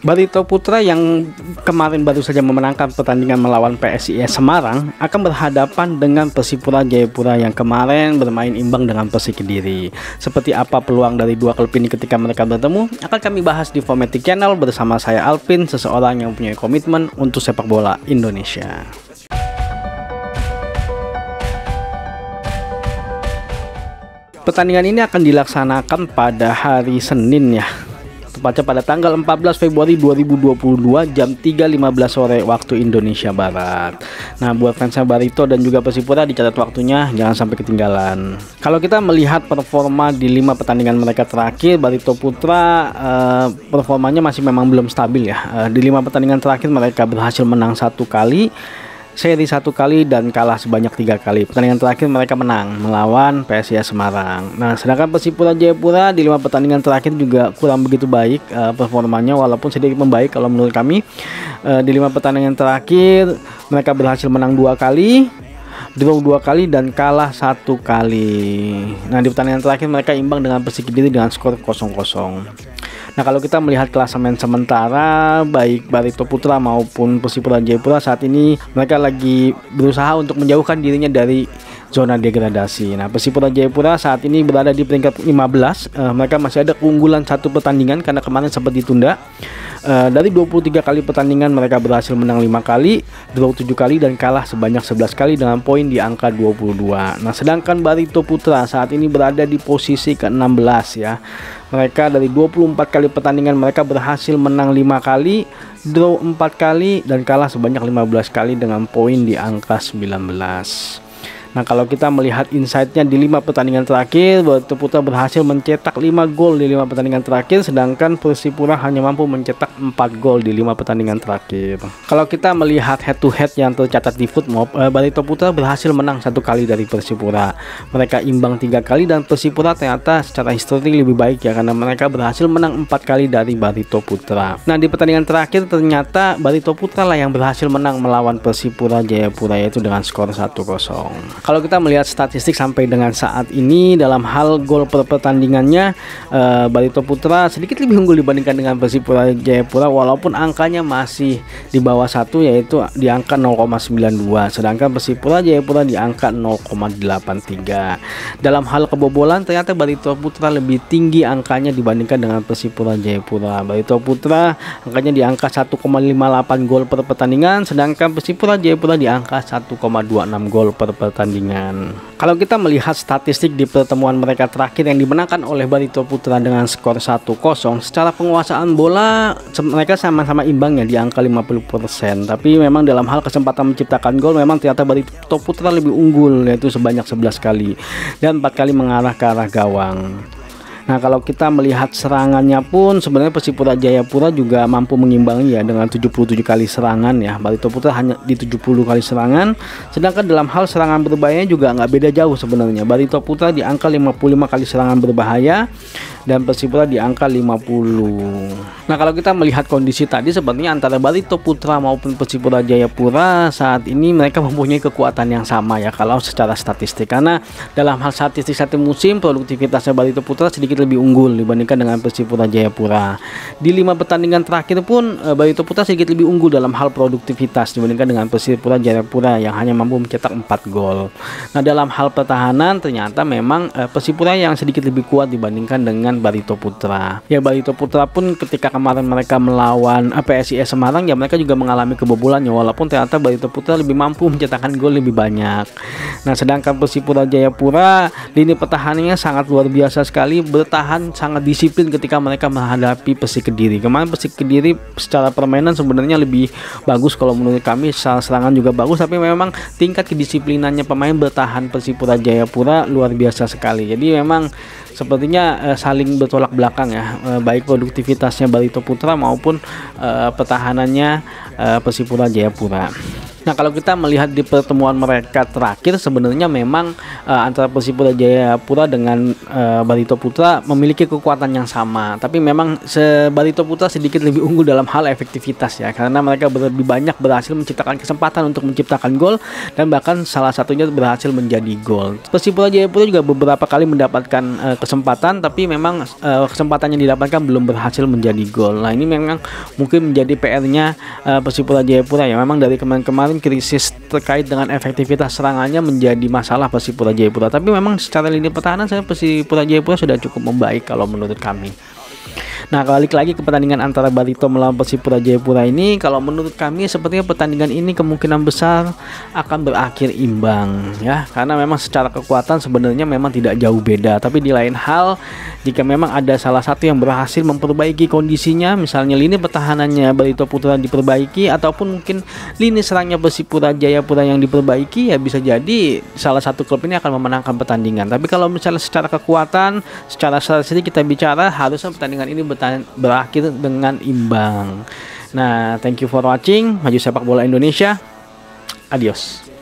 Barito Putra yang kemarin baru saja memenangkan pertandingan melawan PSIS Semarang akan berhadapan dengan Persipura Jayapura yang kemarin bermain imbang dengan Persik Kediri. Seperti apa peluang dari dua klub ini ketika mereka bertemu akan kami bahas di Formatic Channel bersama saya Alvin, seseorang yang punya komitmen untuk sepak bola Indonesia. Pertandingan ini akan dilaksanakan pada hari Senin ya, tepatnya pada tanggal 14 Februari 2022 jam 3.15 sore waktu Indonesia Barat. Nah, buat fans Barito dan juga Persipura dicatat waktunya, jangan sampai ketinggalan. Kalau kita melihat performa di 5 pertandingan mereka terakhir, Barito Putra performanya masih memang belum stabil ya. Di 5 pertandingan terakhir mereka berhasil menang 1 kali, seri 1 kali, dan kalah sebanyak 3 kali. Pertandingan terakhir mereka menang melawan PSIS Semarang. Nah, sedangkan Persipura Jayapura di 5 pertandingan terakhir juga kurang begitu baik performanya, walaupun sedikit membaik kalau menurut kami. Di 5 pertandingan terakhir mereka berhasil menang 2 kali, draw 2 kali, dan kalah 1 kali. Nah, di pertandingan terakhir mereka imbang dengan Persik Kediri dengan skor 0-0. Nah, kalau kita melihat klasemen sementara baik Barito Putra maupun Persipura Jayapura saat ini mereka lagi berusaha untuk menjauhkan dirinya dari zona degradasi. Nah, Persipura Jayapura saat ini berada di peringkat 15. Mereka masih ada keunggulan 1 pertandingan karena kemarin sempat ditunda. Dari 23 kali pertandingan mereka berhasil menang 5 kali, draw 7 kali, dan kalah sebanyak 11 kali dengan poin di angka 22. Nah, sedangkan Barito Putra saat ini berada di posisi ke-16 ya. Mereka dari 24 kali pertandingan mereka berhasil menang 5 kali, draw 4 kali, dan kalah sebanyak 15 kali dengan poin di angka 19. Nah, kalau kita melihat insight-nya di 5 pertandingan terakhir, Barito Putra berhasil mencetak 5 gol di 5 pertandingan terakhir, sedangkan Persipura hanya mampu mencetak 4 gol di 5 pertandingan terakhir. Kalau kita melihat head to head yang tercatat di Footmob, Barito Putra berhasil menang 1 kali dari Persipura. Mereka imbang 3 kali, dan Persipura ternyata secara historik lebih baik ya, karena mereka berhasil menang 4 kali dari Barito Putra. Nah, di pertandingan terakhir ternyata Barito Putra lah yang berhasil menang melawan Persipura Jayapura, yaitu dengan skor 1-0. Kalau kita melihat statistik sampai dengan saat ini dalam hal gol per pertandingannya, Barito Putra sedikit lebih unggul dibandingkan dengan Persipura Jayapura, walaupun angkanya masih di bawah 1, yaitu di angka 0,92, sedangkan Persipura Jayapura di angka 0,83. Dalam hal kebobolan ternyata Barito Putra lebih tinggi angkanya dibandingkan dengan Persipura Jayapura. Barito Putra angkanya di angka 1,58 gol per pertandingan, sedangkan Persipura Jayapura di angka 1,26 gol per pertandingan. Kalau kita melihat statistik di pertemuan mereka terakhir yang dimenangkan oleh Barito Putra dengan skor 1-0, secara penguasaan bola mereka sama-sama imbang ya di angka 50%. Tapi memang dalam hal kesempatan menciptakan gol memang ternyata Barito Putra lebih unggul, yaitu sebanyak 11 kali dan 4 kali mengarah ke arah gawang. Nah, kalau kita melihat serangannya pun sebenarnya Persipura Jayapura juga mampu mengimbangi ya dengan 77 kali serangan ya. Barito Putra hanya di 70 kali serangan, sedangkan dalam hal serangan berbahaya juga nggak beda jauh sebenarnya. Barito Putra di angka 55 kali serangan berbahaya dan Persipura di angka 50. Nah, kalau kita melihat kondisi tadi sebenarnya antara Barito Putra maupun Persipura Jayapura saat ini mereka mempunyai kekuatan yang sama ya kalau secara statistik, karena dalam hal statistik satu musim produktivitasnya Barito Putra sedikit lebih unggul dibandingkan dengan Persipura Jayapura. Di 5 pertandingan terakhir pun Barito Putra sedikit lebih unggul dalam hal produktivitas dibandingkan dengan Persipura Jayapura yang hanya mampu mencetak 4 gol. Nah, dalam hal pertahanan ternyata memang Persipura yang sedikit lebih kuat dibandingkan dengan Barito Putra. Ya, Barito Putra pun ketika kemarin mereka melawan PSIS Semarang ya mereka juga mengalami kebobolannya, walaupun ternyata Barito Putra lebih mampu mencetakkan gol lebih banyak. Nah, sedangkan Persipura Jayapura lini pertahanannya sangat luar biasa sekali, bertahan sangat disiplin ketika mereka menghadapi Persik Kediri. Kemarin Persik Kediri secara permainan sebenarnya lebih bagus kalau menurut kami, secara serangan juga bagus, tapi memang tingkat kedisiplinannya pemain bertahan Persipura Jayapura luar biasa sekali. Jadi memang sepertinya saling bertolak belakang ya, baik produktivitasnya Barito Putra maupun pertahanannya Persipura Jayapura. Nah, kalau kita melihat di pertemuan mereka terakhir, sebenarnya memang antara Persipura Jayapura dengan Barito Putra memiliki kekuatan yang sama. Tapi memang Barito Putra sedikit lebih unggul dalam hal efektivitas ya, karena mereka lebih banyak berhasil menciptakan kesempatan untuk menciptakan gol dan bahkan salah satunya berhasil menjadi gol. Persipura Jayapura juga beberapa kali mendapatkan kesempatan, tapi memang kesempatan yang didapatkan belum berhasil menjadi gol. Nah, ini memang mungkin menjadi PR-nya Persipura Jayapura ya. Memang dari kemarin krisis terkait dengan efektivitas serangannya menjadi masalah Persipura Jayapura. Tapi memang secara lini pertahanan saya Persipura Jayapura sudah cukup membaik kalau menurut kami. Nah, balik lagi ke pertandingan antara Barito melawan Persipura Jayapura ini, kalau menurut kami sepertinya pertandingan ini kemungkinan besar akan berakhir imbang ya, karena memang secara kekuatan sebenarnya memang tidak jauh beda. Tapi di lain hal, jika memang ada salah satu yang berhasil memperbaiki kondisinya, misalnya lini pertahanannya Barito Putra diperbaiki ataupun mungkin lini serangnya Persipura Jayapura yang diperbaiki, ya bisa jadi salah satu klub ini akan memenangkan pertandingan. Tapi kalau misalnya secara kekuatan, secara strategi kita bicara, harusnya pertandingan ini berakhir dengan imbang. Nah, thank you for watching. Maju sepak bola Indonesia. Adios.